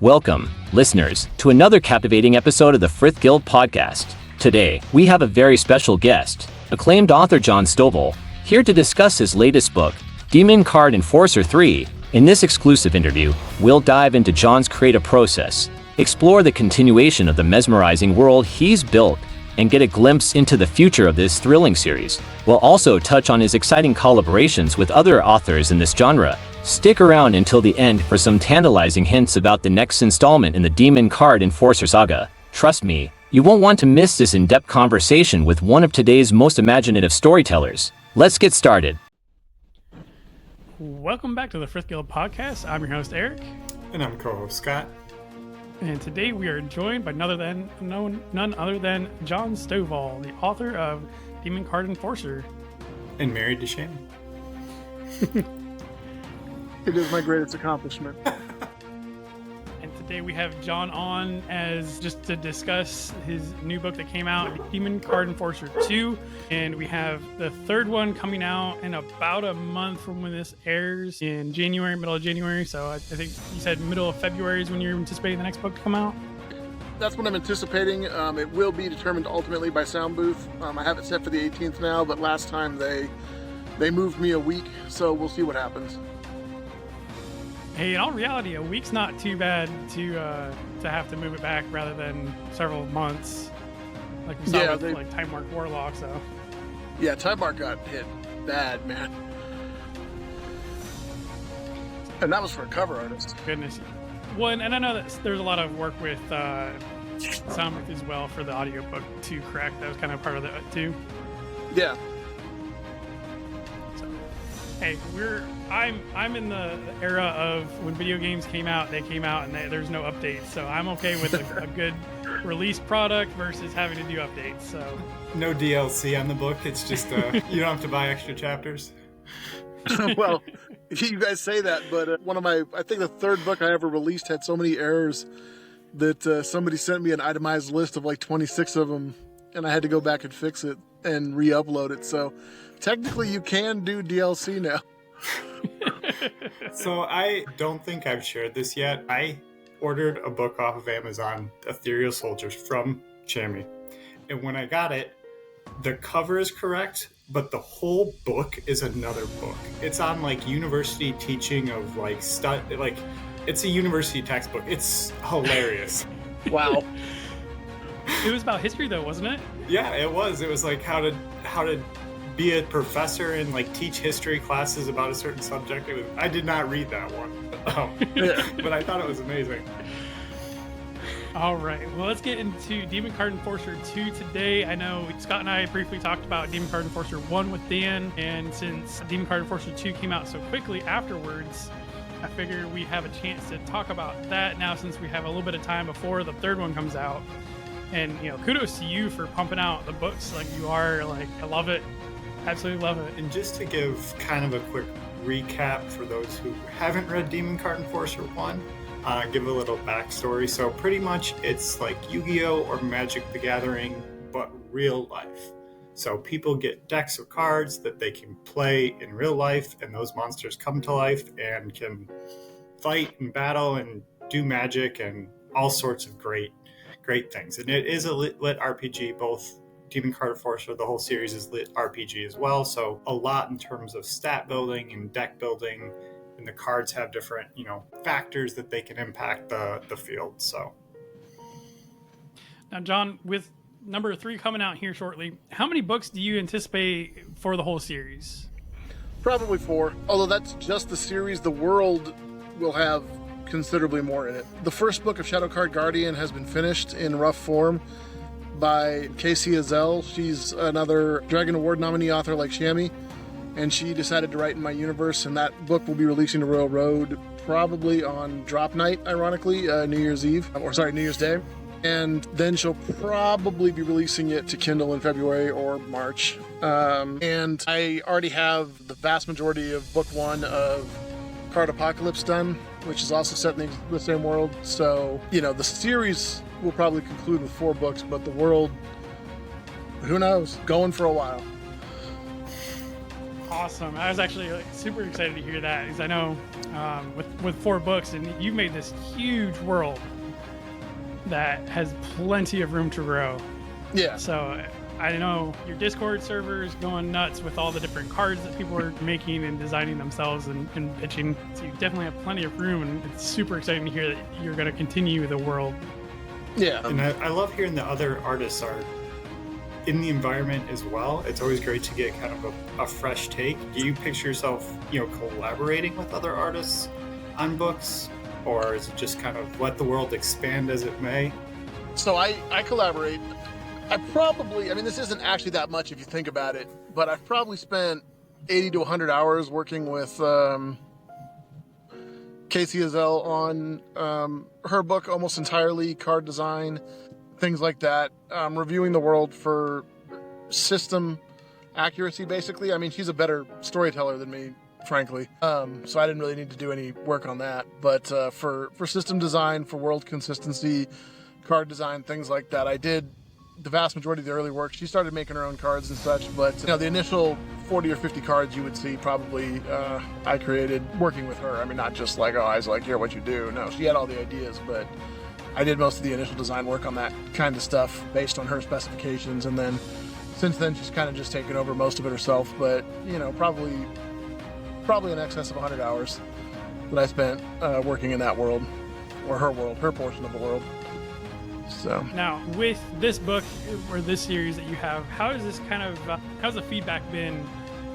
Welcome, listeners, to another captivating episode of the Frith Guild podcast. Today, we have a very special guest, acclaimed author John Stovall, here to discuss his latest book, Demon Card Enforcer 3. In this exclusive interview, we'll dive into John's creative process, explore the continuation of the mesmerizing world he's built, and get a glimpse into the future of this thrilling series. We'll also touch on his exciting collaborations with other authors in this genre. Stick around until the end for some tantalizing hints about the next installment in the Demon Card Enforcer saga. Trust me, you won't want to miss this in-depth conversation with one of today's most imaginative storytellers. Let's get started. Welcome back to the Frith Guild podcast. I'm your host, Eric. And I'm co-host, Scott. And today we are joined by none other than John Stovall, the author of Demon Card Enforcer. And married to Shannon. It is my greatest accomplishment. And today we have John on as just to discuss his new book that came out, Demon Card Enforcer 2. And we have the third one coming out in about a month from when this airs in January, middle of January. So I think you said middle of February is when you're anticipating the next book to come out. That's what I'm anticipating. It will be determined ultimately by Sound Booth. I have it set for the 18th now, but last time they moved me a week, so we'll see what happens. Hey, in all reality, a week's not too bad to have to move it back rather than several months, like we saw with like Time Mark Warlock. So yeah, Time Mark got hit bad, man, and that was for a cover artist. Goodness. Well, and I know that there's a lot of work with Soundbooth as well for the audiobook too. Correct? That was kind of part of it too. Yeah. Hey, I'm in the era of when video games came out, they came out and there's no updates. So I'm okay with a good release product versus having to do updates. So no DLC on the book. It's just you don't have to buy extra chapters. Well, you guys say that, but I think the third book I ever released had so many errors that somebody sent me an itemized list of like 26 of them, and I had to go back and fix it and re-upload it. So technically you can do DLC now. So I don't think I've shared this yet. I ordered a book off of Amazon, Ethereal Soldiers, from Chammy. And when I got it, the cover is correct, but the whole book is another book. It's on like university teaching of like it's a university textbook. It's hilarious. Wow. It was about history though, wasn't it? Yeah, it was. It was like how to be a professor and like teach history classes about a certain subject. I did not read that one, but I thought it was amazing. All right, well, let's get into Demon Card Enforcer 2 today. I know Scott and I briefly talked about Demon Card Enforcer 1 with Dan, and since Demon Card Enforcer 2 came out so quickly afterwards, I figured we have a chance to talk about that now since we have a little bit of time before the third one comes out. And, kudos to you for pumping out the books like you are. Like, I love it. Absolutely love it. And just to give kind of a quick recap for those who haven't read Demon Card Enforcer 1, give a little backstory. So pretty much it's like Yu-Gi-Oh! Or Magic the Gathering, but real life. So people get decks of cards that they can play in real life, and those monsters come to life and can fight and battle and do magic and all sorts of great things. And it is a lit RPG, both Demon Card Enforcer, the whole series is lit RPG as well. So a lot in terms of stat building and deck building, and the cards have different, factors that they can impact the field. So now, John, with number 3 coming out here shortly, how many books do you anticipate for the whole series? Probably 4. Although that's just the series. The world will have considerably more in it. The first book of Shadow Card Guardian has been finished in rough form by Casey Azell. She's another Dragon Award nominee author like Shammy, and she decided to write in my universe, and that book will be releasing to Royal Road probably on drop night, ironically, New Year's Day. And then she'll probably be releasing it to Kindle in February or March. And I already have the vast majority of book 1 of Card Apocalypse done, which is also set in the same world. So, the series will probably conclude with 4 books, but the world, who knows, going for a while. Awesome. I was actually super excited to hear that, because I know with 4 books, and you've made this huge world that has plenty of room to grow. Yeah. So I know your Discord server is going nuts with all the different cards that people are making and designing themselves and pitching. So you definitely have plenty of room, and it's super exciting to hear that you're going to continue the world. Yeah. And I love hearing the other artists are in the environment as well. It's always great to get kind of a fresh take. Do you picture yourself, collaborating with other artists on books? Or is it just kind of let the world expand as it may? So I collaborate. This isn't actually that much if you think about it, but I've probably spent 80 to 100 hours working with Casey Azell on her book almost entirely, card design, things like that, reviewing the world for system accuracy, basically. I mean, she's a better storyteller than me, frankly, so I didn't really need to do any work on that. But for system design, for world consistency, card design, things like that, I did the vast majority of the early work. She started making her own cards and such, but the initial 40 or 50 cards you would see probably I created working with her. I mean, not just like, I was like, here, what you do. No, she had all the ideas, but I did most of the initial design work on that kind of stuff based on her specifications, and then since then she's kind of just taken over most of it herself. But probably in excess of 100 hours that I spent working in that world, or her portion of the world. So now, with this book or this series that you have, how's the feedback been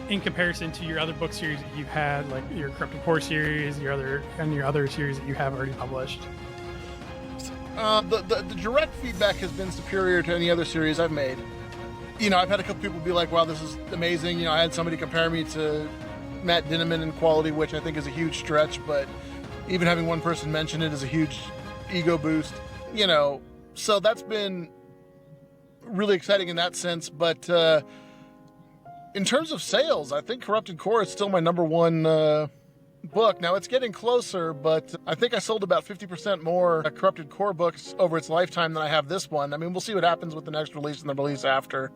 in comparison to your other book series that you've had, like your Corrupted Core series, your other series that you have already published? The direct feedback has been superior to any other series I've made. I've had a couple people be like, wow, this is amazing. I had somebody compare me to Matt Dinneman in quality, which I think is a huge stretch, but even having one person mention it is a huge ego boost. So that's been really exciting in that sense. But in terms of sales, I think Corrupted Core is still my number one book. Now, it's getting closer, but I think I sold about 50% more Corrupted Core books over its lifetime than I have this one. I mean, we'll see what happens with the next release and the release after.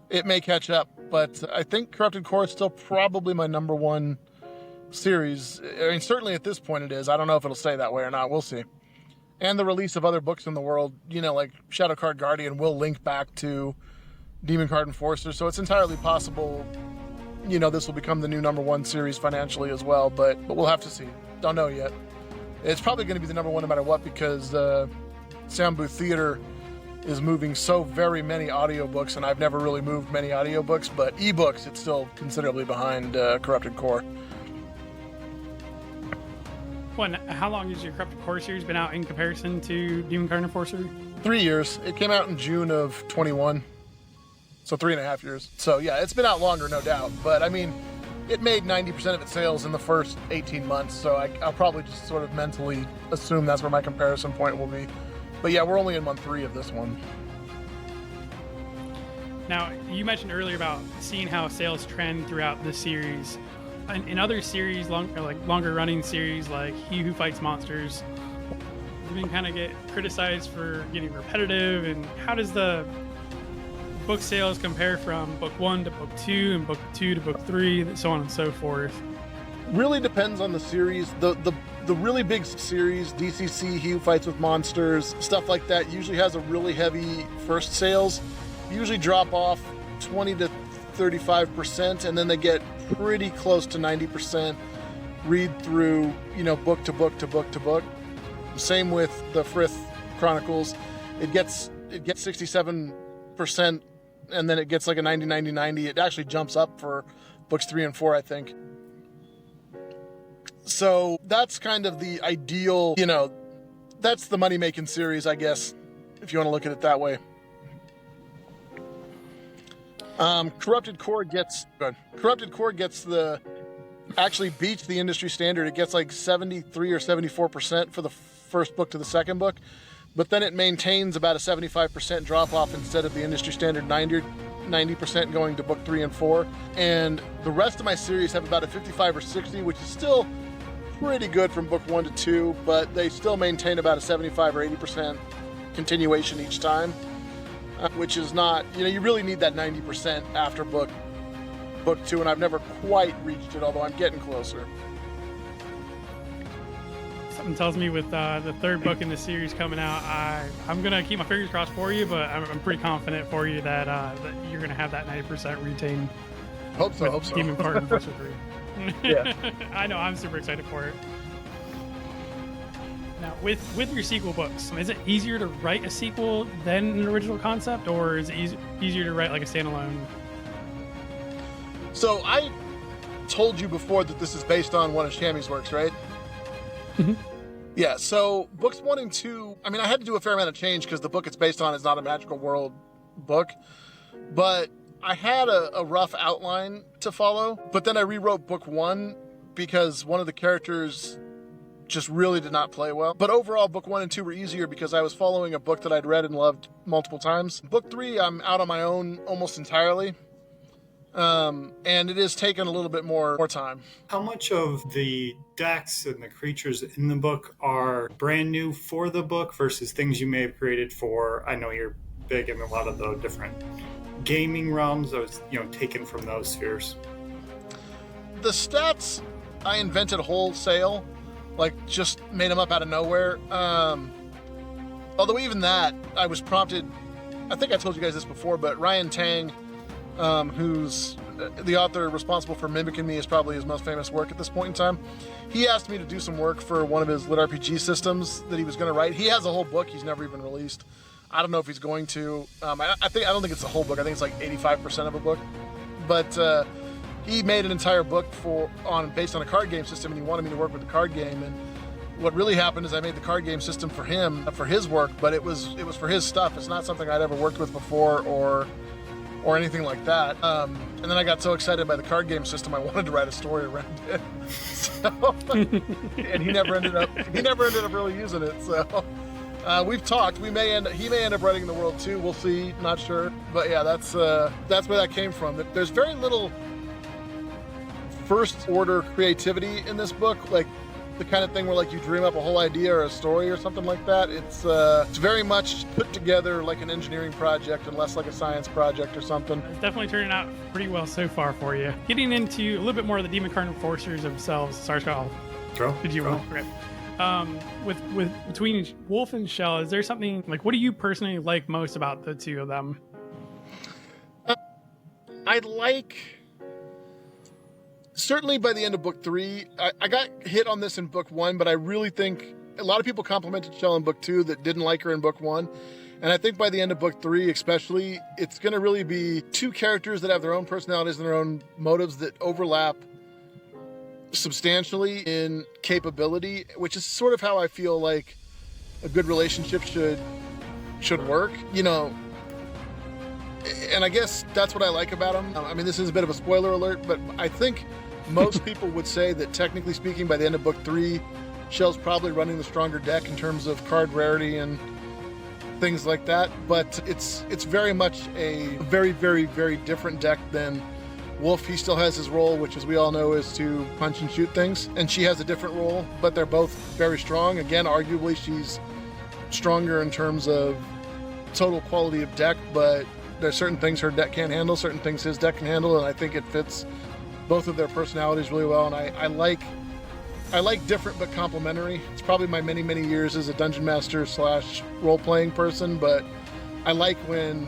It may catch up, but I think Corrupted Core is still probably my number one series. I mean, certainly at this point it is. I don't know if it'll stay that way or not. We'll see. And the release of other books in the world, like Shadow Card Guardian, will link back to Demon Card Enforcer. So it's entirely possible, this will become the new number one series financially as well. But we'll have to see. Don't know yet. It's probably going to be the number one no matter what, because Sound Booth Theater is moving so very many audiobooks, and I've never really moved many audiobooks. But ebooks, it's still considerably behind Corrupted Core. How long has your Corrupted Core series been out in comparison to Demon Card Enforcer? 3 years. It came out in June of 21, so 3.5 years. So yeah, it's been out longer, no doubt. But I mean, it made 90% of its sales in the first 18 months, so I'll probably just sort of mentally assume that's where my comparison point will be. But yeah, we're only in month 3 of this one. Now, you mentioned earlier about seeing how sales trend throughout the series. In other series, longer running series like He Who Fights Monsters, you can kind of get criticized for getting repetitive. And how does the book sales compare from book 1 to book 2 and book 2 to book 3, so on and so forth? Really depends on the series. The really big series, DCC, He Who Fights with Monsters, stuff like that, usually has a really heavy first sales. Usually drop off 20 to 35%, and then they get pretty close to 90% read through, book to book to book to book. Same with the Frith Chronicles. It gets 67%, and then it gets like a 90. It actually jumps up for books 3 and 4, I think. So that's kind of the ideal, that's the money-making series, I guess, if you want to look at it that way. Corrupted Core gets actually beats the industry standard. It gets like 73 or 74% for the first book to the second book, but then it maintains about a 75% drop off instead of the industry standard 90% going to book 3 and 4. And the rest of my series have about a 55 or 60, which is still pretty good from book 1 to 2, but they still maintain about a 75 or 80% continuation each time. Which is not, you really need that 90% after book book 2, and I've never quite reached it, although I'm getting closer. Something tells me with the third book in the series coming out, I'm going to keep my fingers crossed for you, but I'm pretty confident for you that you're going to have that 90% retain. Hope so. Demon Card Enforcer 3. Yeah. I know, I'm super excited for it. Now, with your sequel books, is it easier to write a sequel than an original concept, or is it easier to write like a standalone? So I told you before that this is based on one of Shammy's works, right? Mhm. Yeah, so books 1 and 2, I mean, I had to do a fair amount of change because the book it's based on is not a Magical World book, but I had a rough outline to follow, but then I rewrote book 1 because one of the characters just really did not play well. But overall, book 1 and 2 were easier because I was following a book that I'd read and loved multiple times. Book 3, I'm out on my own almost entirely. And it is taken a little bit more time. How much of the decks and the creatures in the book are brand new for the book versus things you may have created for, I know you're big in a lot of the different gaming realms, those, taken from those spheres. The stats I invented wholesale, just made them up out of nowhere. Although even that, I was prompted, I think I told you guys this before, but Ryan Tang, who's the author responsible for Mimicking Me, is probably his most famous work at this point in time. He asked me to do some work for one of his lit RPG systems that he was going to write. He has a whole book he's never even released. I don't know if he's going to. I don't think it's a whole book. I think it's like 85% of a book. But he made an entire book based on a card game system, and he wanted me to work with the card game. And what really happened is I made the card game system for him, for his work, but it was for his stuff. It's not something I'd ever worked with before or anything like that. And then I got so excited by the card game system, I wanted to write a story around it. And he never ended up really using it. So we've talked. He may end up writing the world too. We'll see. Not sure. But yeah, that's where that came from. There's very little first order creativity in this book, like the kind of thing where you dream up a whole idea or a story or something like that. It's very much put together like an engineering project and less like a science project or something. It's definitely turning out pretty well so far for you. Getting into a little bit more of the Demon Card Enforcers themselves. Sorry, Scott. Did you roll? Okay. With between Wolf and Shell, is there something what do you personally like most about the two of them? Certainly by the end of book 3, I got hit on this in book 1, but I really think a lot of people complimented Shell in book 2 that didn't like her in book 1. And I think by the end of book 3 especially, it's going to really be two characters that have their own personalities and their own motives that overlap substantially in capability, which is sort of how I feel like a good relationship should work. And I guess that's what I like about them. I mean, this is a bit of a spoiler alert, but I think most people would say that technically speaking, by the end of book 3, Shell's probably running the stronger deck in terms of card rarity and things like that. But it's very much a very, very, very different deck than Wolf. He still has his role, which as we all know is to punch and shoot things. And she has a different role, but they're both very strong. Again, arguably she's stronger in terms of total quality of deck, but there's certain things her deck can't handle, certain things his deck can handle, and I think it fits both of their personalities really well. And I like different but complementary. It's probably my many, many years as a dungeon master / role-playing person, but I like when,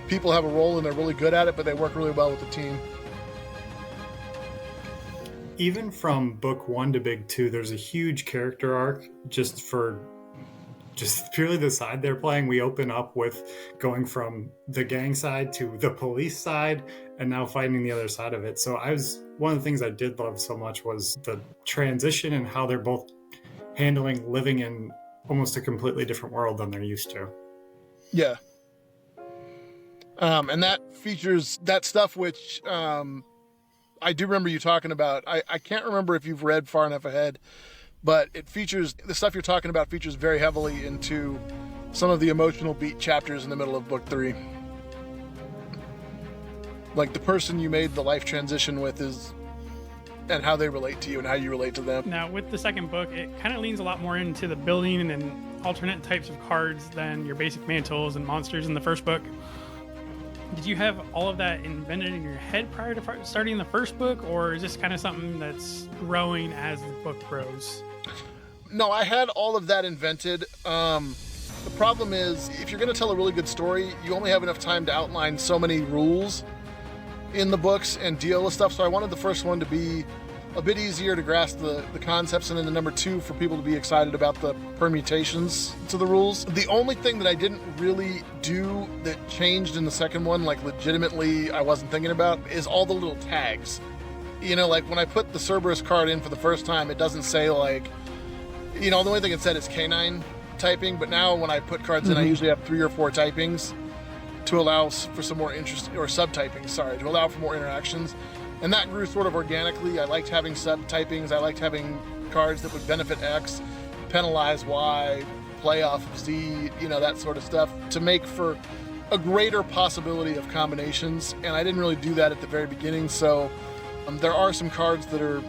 people have a role and they're really good at it, but they work really well with the team. Even from book 1 to big 2, there's a huge character arc just purely the side they're playing. We open up with going from the gang side to the police side and now fighting the other side of it. So one of the things I did love so much was the transition and how they're both handling living in almost a completely different world than they're used to. Yeah. And that features that stuff which I do remember you talking about. I can't remember if you've read far enough ahead, but the stuff you're talking about features very heavily into some of the emotional beat chapters in the middle of book 3. Like the person you made the life transition with and how they relate to you and how you relate to them. Now with the second book, it kind of leans a lot more into the building and alternate types of cards than your basic mantles and monsters in the first book. Did you have all of that invented in your head prior to starting the first book, or is this kind of something that's growing as the book grows? No, I had all of that invented. The problem is, if you're going to tell a really good story, you only have enough time to outline so many rules in the books and deal with stuff. So I wanted the first one to be a bit easier to grasp the concepts, and then the number 2 for people to be excited about the permutations to the rules. The only thing that I didn't really do that changed in the second one, like legitimately I wasn't thinking about, is all the little tags. You know, like when I put the Cerberus card in for the first time, it doesn't say like, you know, the only thing it said is canine typing, but now when I put cards in, I usually have 3 or 4 typings to allow for some more interest, or subtyping, sorry, to allow for more interactions. And that grew sort of organically. I liked having subtypings. I liked having cards that would benefit X, penalize Y, play off of Z, you know, that sort of stuff, to make for a greater possibility of combinations. And I didn't really do that at the very beginning, so there are some cards that are,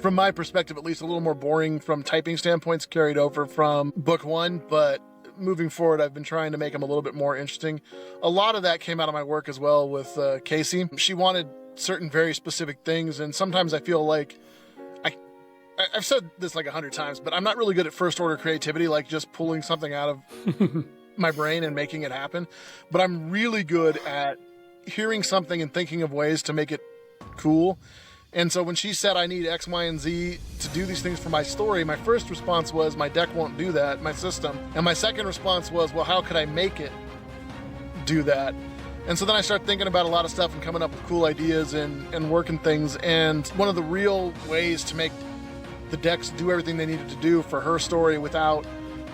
from my perspective at least, a little more boring from typing standpoints carried over from book 1, but moving forward, I've been trying to make them a little bit more interesting. A lot of that came out of my work as well with Casey. She wanted certain very specific things, and sometimes I feel like I've said this like 100 times, but I'm not really good at first order creativity, like just pulling something out of my brain and making it happen. But I'm really good at hearing something and thinking of ways to make it cool. And so when she said I need X, Y, and Z to do these things for my story, my first response was my deck won't do that, my system. And my second response was, well, how could I make it do that? And so then I started thinking about a lot of stuff and coming up with cool ideas and working things. And one of the real ways to make the decks do everything they needed to do for her story without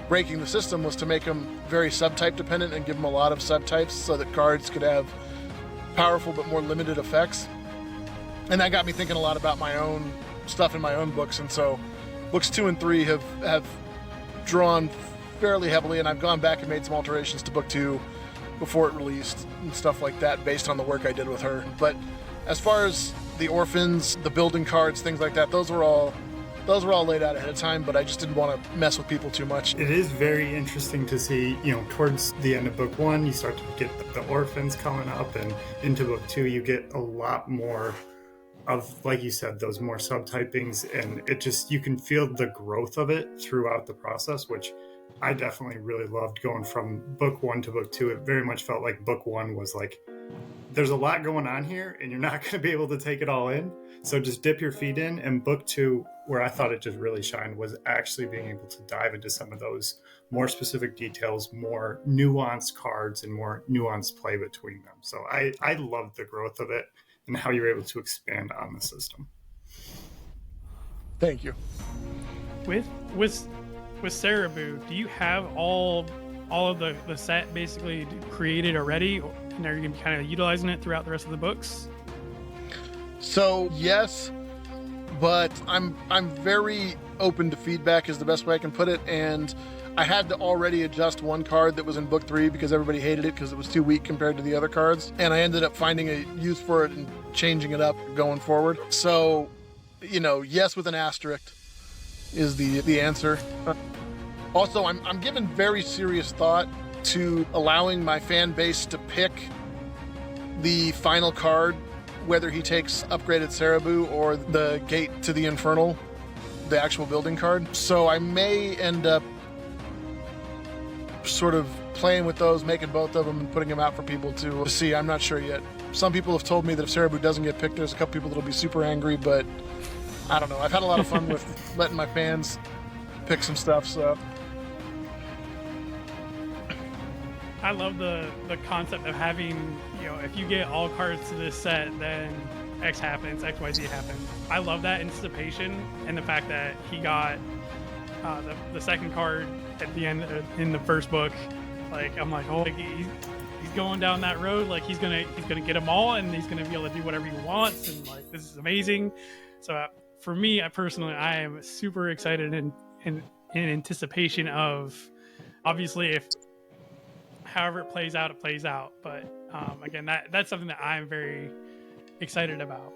breaking the system was to make them very subtype dependent and give them a lot of subtypes so that cards could have powerful but more limited effects. And that got me thinking a lot about my own stuff in my own books. And so books 2 and 3 have drawn fairly heavily, and I've gone back and made some alterations to book 2 before it released and stuff like that based on the work I did with her. But as far as the orphans, the building cards, things like that, those were all laid out ahead of time, but I just didn't want to mess with people too much. It is very interesting to see, you know, towards the end of book 1, you start to get the orphans coming up, and into book 2, you get a lot more of, like you said, those more subtypings, and it just, you can feel the growth of it throughout the process, which I definitely really loved. Going from book 1 to book 2, it very much felt like book 1 was like, there's a lot going on here and you're not going to be able to take it all in, so just dip your feet in. And book 2, where I thought it just really shined, was actually being able to dive into some of those more specific details, more nuanced cards, and more nuanced play between them. So I loved the growth of it and how you're able to expand on the system. Thank you. With Cerebu, do you have all of the set basically created already, and are you going to be kind of utilizing it throughout the rest of the books? So yes, but I'm very open to feedback is the best way I can put it, and I had to already adjust one card that was in book 3 because everybody hated it because it was too weak compared to the other cards, and I ended up finding a use for it and changing it up going forward. So, you know, yes with an asterisk is the answer. Also, I'm giving very serious thought to allowing my fan base to pick the final card, whether he takes upgraded Cerebu or the Gate to the Infernal, the actual building card. So I may end up sort of playing with those, making both of them and putting them out for people to see. I'm not sure yet. Some people have told me that if Cerebu doesn't get picked, there's a couple people that'll be super angry, but I don't know. I've had a lot of fun with letting my fans pick some stuff, so. I love the concept of having, you know, if you get all cards to this set, then X happens, XYZ happens. I love that anticipation, and the fact that he got the second card at the end in the first book. Like, I'm like, oh, he's going down that road. Like, he's gonna get them all, and he's gonna be able to do whatever he wants, and like, this is amazing. So for me, I am super excited and in anticipation of, obviously, if however it plays out, it plays out. But again, that's something that I'm very excited about.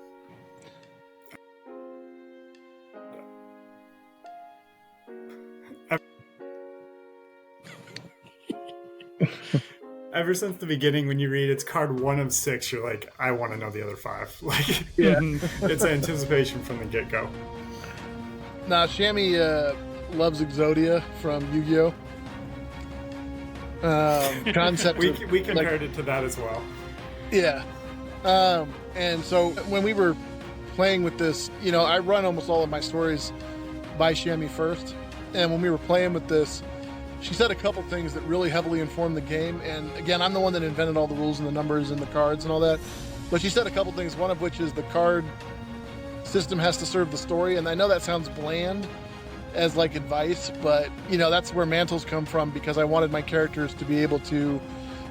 ever since the beginning, when you read it's card 1 of 6, you're like, I want to know the other 5. Like, Yeah. it's anticipation from the get-go. Now, Shammy loves Exodia from Yu-Gi-Oh! Concept. We compared it to that as well. Yeah. And so when we were playing with this, I run almost all of my stories by Shammy first. And when we were playing with this, she said a couple things that really heavily informed the game. And again, I'm the one that invented all the rules and the numbers and the cards and all that. But she said a couple things, one of which is the card system has to serve the story. And I know that sounds bland as like advice, but that's where mantles come from, because I wanted my characters to be able to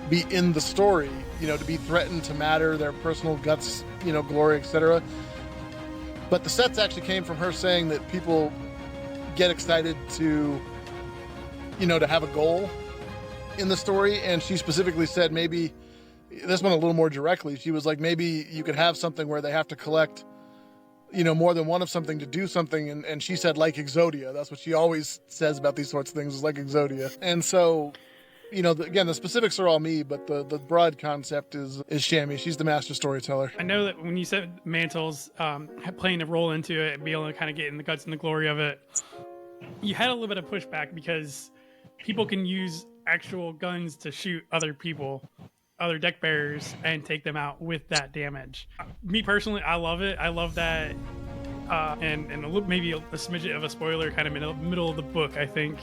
be in the story, to be threatened to matter, their personal guts, glory, etc. But the sets actually came from her saying that people get excited to have a goal in the story. And she specifically said, maybe this one a little more directly, she was like, maybe you could have something where they have to collect more than one of something to do something. And she said, like Exodia. That's what she always says about these sorts of things, is like Exodia. And so, again, the specifics are all me, but the broad concept is Shammy. She's the master storyteller. I know that when you said mantles, playing a role into it and be able to kind of get in the guts and the glory of it, you had a little bit of pushback because people can use actual guns to shoot other people, other deck bearers, and take them out with that damage. Me personally, I love it. I love that, and maybe a smidget of a spoiler, kind of in the middle of the book, I think,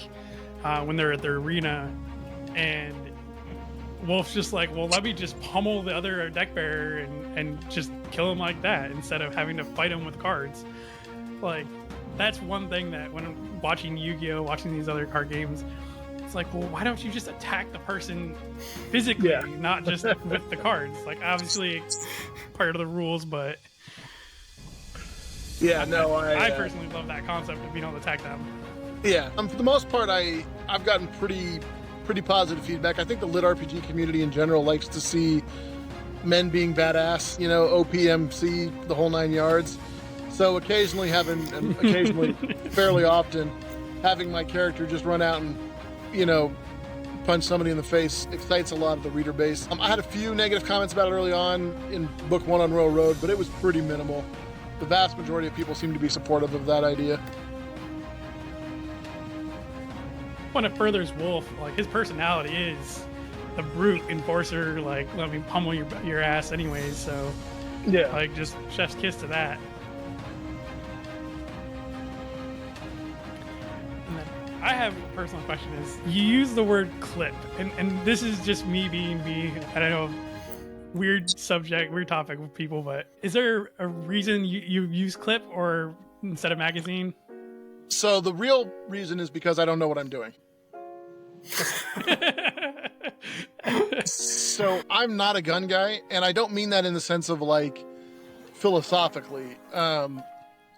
when they're at their arena, and Wolf's just like, well, let me just pummel the other deck bearer and just kill him like that instead of having to fight him with cards. Like, that's one thing that when I'm watching Yu-Gi-Oh, watching these other card games, it's like, well, why don't you just attack the person physically, not just with the cards? Like, obviously, it's part of the rules, but I personally love that concept of being able to attack them. Yeah, for the most part, I've gotten pretty positive feedback. I think the lit RPG community in general likes to see men being badass, OPMC, the whole 9 yards. So occasionally fairly often, having my character just run out and punch somebody in the face excites a lot of the reader base. I had a few negative comments about it early on in book 1 on Royal Road, but it was pretty minimal. The vast majority of people seem to be supportive of that idea. When it furthers Wolf, like, his personality is the brute enforcer, like, let me pummel your ass anyways, so yeah, like, just chef's kiss to that. I have a personal question is, you use the word clip, and this is just me being me, and I know weird subject, weird topic with people, but is there a reason you use clip or instead of magazine? So the real reason is because I don't know what I'm doing. So I'm not a gun guy, and I don't mean that in the sense of like philosophically.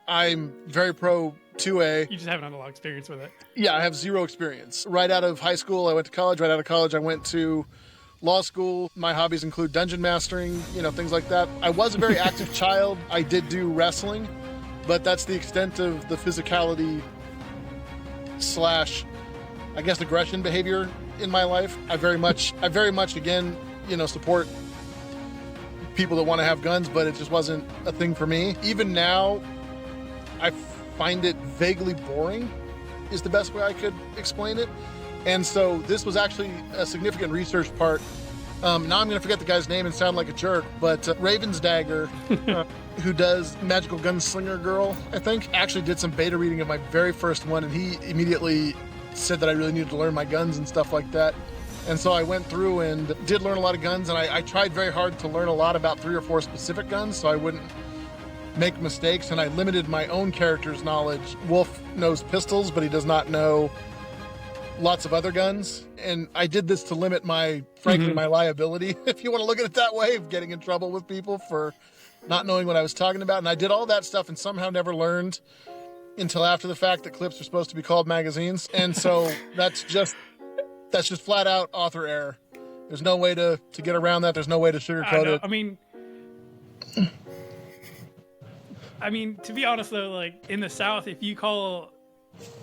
I'm very pro 2A. You just haven't had a lot of experience with it. Yeah, I have zero experience. Right out of high school, I went to college. Right out of college, I went to law school. My hobbies include dungeon mastering, things like that. I was a very active child. I did do wrestling, but that's the extent of the physicality / I guess aggression behavior in my life. I very much again, support people that want to have guns, but it just wasn't a thing for me. Even now, I find it vaguely boring is the best way I could explain it. And so this was actually a significant research part. Now I'm going to forget the guy's name and sound like a jerk, but Raven's Dagger, who does Magical Gunslinger Girl, I think, actually did some beta reading of my very first one, and he immediately said that I really needed to learn my guns and stuff like that. And so I went through and did learn a lot of guns, and I tried very hard to learn a lot about 3 or 4 specific guns so I wouldn't make mistakes, and I limited my own character's knowledge. Wolf knows pistols, but he does not know lots of other guns, and I did this to limit my liability, if you want to look at it that way, of getting in trouble with people for not knowing what I was talking about. And I did all that stuff and somehow never learned until after the fact that clips are supposed to be called magazines. And so that's just flat out author error. There's no way to get around that. There's no way to sugarcoat it. I mean, to be honest though, like in the South, if you call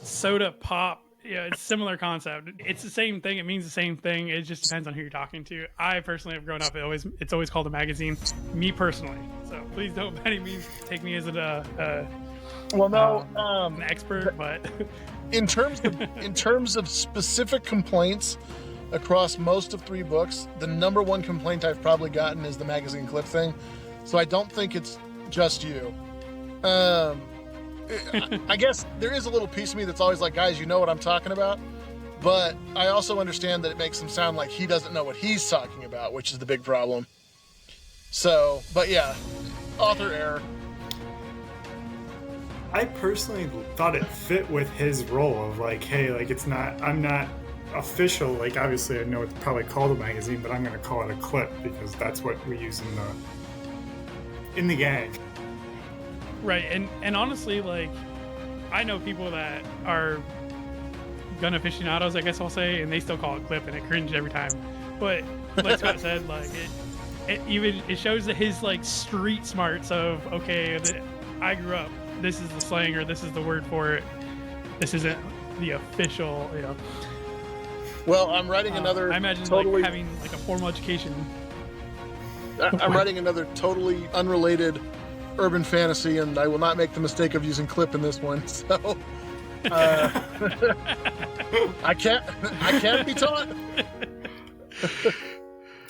soda pop, Yeah, it's similar concept. It's the same thing. It means the same thing. It just depends on who you're talking to. I personally have grown up. It's always called a magazine. Me personally. So please don't by any means take me as an expert. But in terms of specific complaints across most of 3 books, the number one complaint I've probably gotten is the magazine clip thing. So I don't think it's just you. I guess there is a little piece of me that's always like, guys, you know what I'm talking about. But I also understand that it makes him sound like he doesn't know what he's talking about, which is the big problem. So, but yeah, author error. I personally thought it fit with his role of like, hey, like I'm not official. Like obviously I know it's probably called a magazine, but I'm going to call it a clip because that's what we use in the gang. Right, and honestly, like, I know people that are gun aficionados, I guess I'll say, and they still call it clip, and it cringe every time. But like Scott said, like it shows that his like street smarts of I grew up. This is the slang, or this is the word for it. This isn't the official, you know. Well, I'm writing another. I imagine totally, like having like a formal education. I'm writing another totally unrelated urban fantasy, and I will not make the mistake of using clip in this one. So I can't be taught.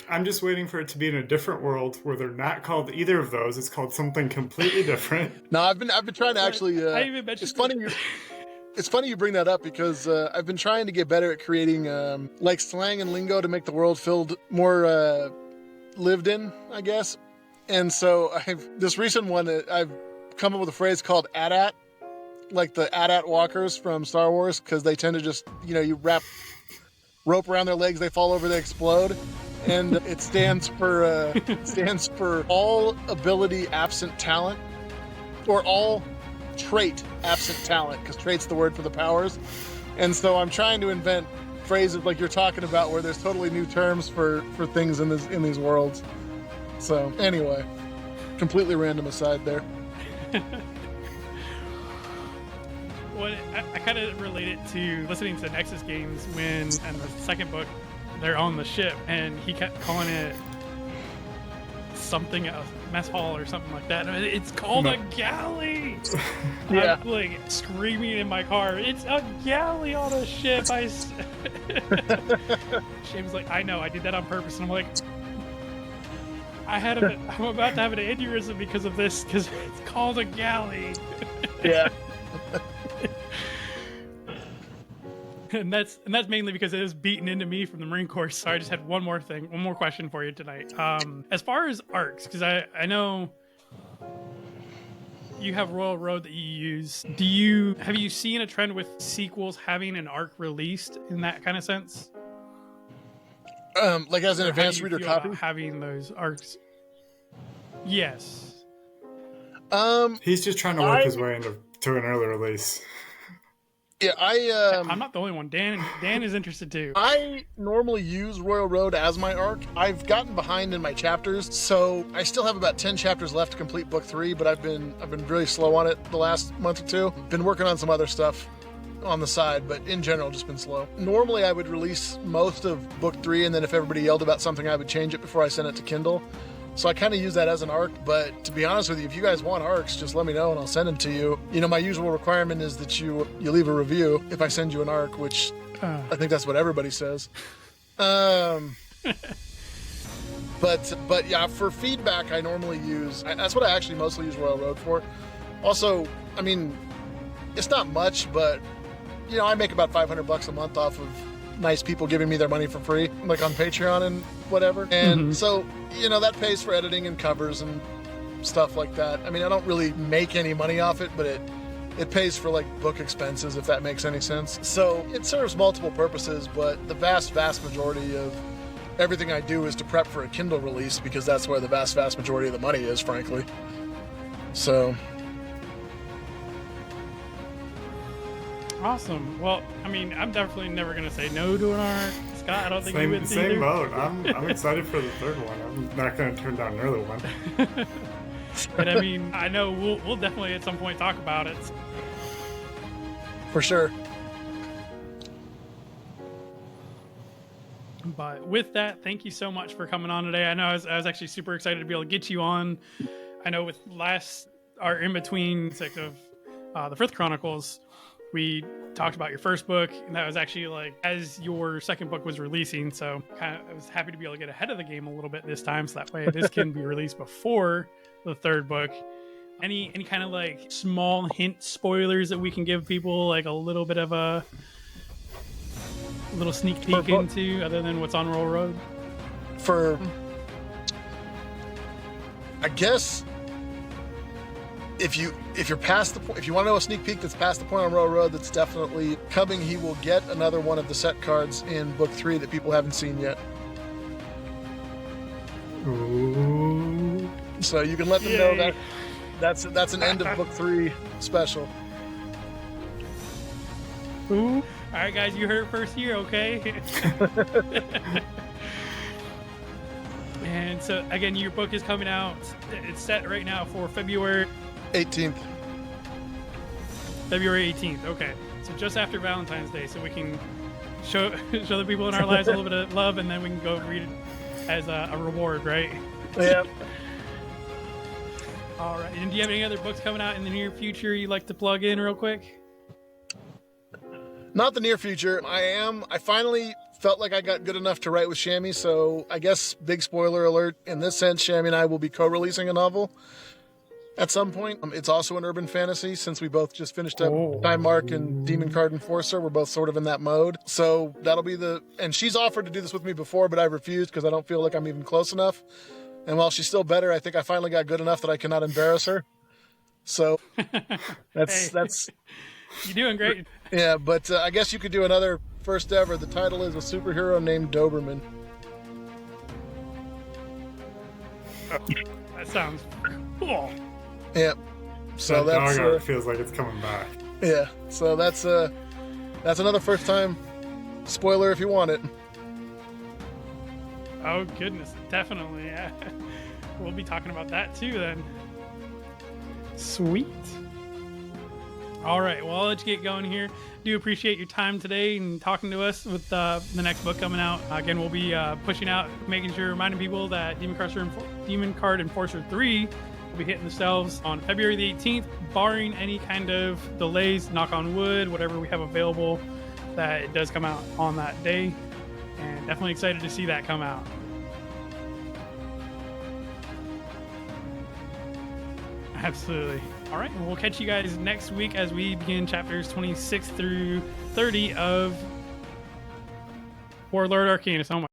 I'm just waiting for it to be in a different world where they're not called either of those. It's called something completely different. No, I've been trying to actually. It's funny. It's funny you bring that up because I've been trying to get better at creating like slang and lingo to make the world filled more lived in, I guess. And so this recent one, I've come up with a phrase called AT-AT, like the AT-AT walkers from Star Wars, because they tend to just, you wrap rope around their legs, they fall over, they explode. And it stands for all ability absent talent, or all trait absent talent, because trait's the word for the powers. And so I'm trying to invent phrases like you're talking about, where there's totally new terms for things in these worlds. So anyway, completely random aside there. Well, I kind of relate it to listening to Nexus Games when, in the second book, they're on the ship, and he kept calling it something, a mess hall or something like that. And it's called a galley. Yeah. I'm like screaming in my car, it's a galley on a ship. Shame's like, I know, I did that on purpose. And I'm like, I'm about to have an aneurysm because of this, because it's called a galley. Yeah. And that's mainly because it was beaten into me from the Marine Corps. So I just had one more question for you tonight. As far as arcs, because I know you have Royal Road that you use. Have you seen a trend with sequels having an arc released in that kind of sense? Like as an advanced reader copy? Having those arcs. Yes. He's just trying to work his way to an early release. Yeah, I'm not the only one. Dan is interested too. I normally use Royal Road as my arc. I've gotten behind in my chapters, so I still have about 10 chapters left to complete book 3, but I've been really slow on it the last month or two. Been working on some other stuff on the side, but in general just been slow. Normally I would release most of book 3, and then if everybody yelled about something I would change it before I sent it to Kindle. So I kind of use that as an arc, but to be honest with you, if you guys want arcs, just let me know and I'll send them to you. My usual requirement is that you leave a review if I send you an arc, which I think that's what everybody says. But yeah, for feedback, I normally that's what I actually mostly use Royal Road for. Also, I mean, it's not much, but I make about $500 a month off of nice people giving me their money for free, like on Patreon and whatever. And so, that pays for editing and covers and stuff like that. I mean, I don't really make any money off it, but it pays for like book expenses, if that makes any sense. So it serves multiple purposes, but the vast majority of everything I do is to prep for a Kindle release, because that's where the vast majority of the money is, frankly. So. Awesome. Well, I mean, I'm definitely never going to say no to an arc. Scott, I don't think you would either. Same boat. I'm excited for the third one. I'm not going to turn down an early one. And I mean, I know we'll definitely at some point talk about it. For sure. But with that, thank you so much for coming on today. I know I was actually super excited to be able to get you on. I know with our in-between sec of the Frith Chronicles, we talked about your first book, and that was actually like as your second book was releasing. So I was happy to be able to get ahead of the game a little bit this time, so that way this can be released before the third book. Any kind of like small hint spoilers that we can give people, like a little bit of a little sneak peek into, other than what's on Roll Road? I guess if you're past the point, if you want to know a sneak peek that's past the point on Row Road, that's definitely coming. He will get another one of the set cards in book 3 that people haven't seen yet. Ooh. So you can let them know that's an end of book 3 special. Ooh. All right, guys, you heard it first here, okay? And so, again, your book is coming out. It's set right now for February 18th. February 18th, okay. So just after Valentine's Day, so we can show the people in our lives a little bit of love, and then we can go read it as a reward, right? Yeah. All right. And do you have any other books coming out in the near future you'd like to plug in real quick? Not the near future. I finally felt like I got good enough to write with Shammy, so I guess big spoiler alert, in this sense, Shammy and I will be co-releasing a novel at some point. It's also an urban fantasy, since we both just finished up Time Mark and Demon Card Enforcer. We're both sort of in that mode. So that'll be and she's offered to do this with me before, but I refused because I don't feel like I'm even close enough. And while she's still better, I think I finally got good enough that I cannot embarrass her. So that's You're doing great. Yeah, but I guess you could do another first ever. The title is A Superhero Named Doberman. That sounds cool. Yeah. So that that's dog art feels like it's coming back. Yeah. So that's another first time spoiler if you want it. Oh goodness, definitely. Yeah. We'll be talking about that too then. Sweet. All right, well, I'll let you get going here. Do appreciate your time today and talking to us with the next book coming out. Again, we'll be pushing out, reminding people that Demon Card Enforcer 3 will be hitting the shelves on February the 18th, barring any kind of delays, knock on wood, whatever we have available, that it does come out on that day. And definitely excited to see that come out. Absolutely. All right, and we'll catch you guys next week as we begin chapters 26 through 30 of Warlord Arcanus. Oh my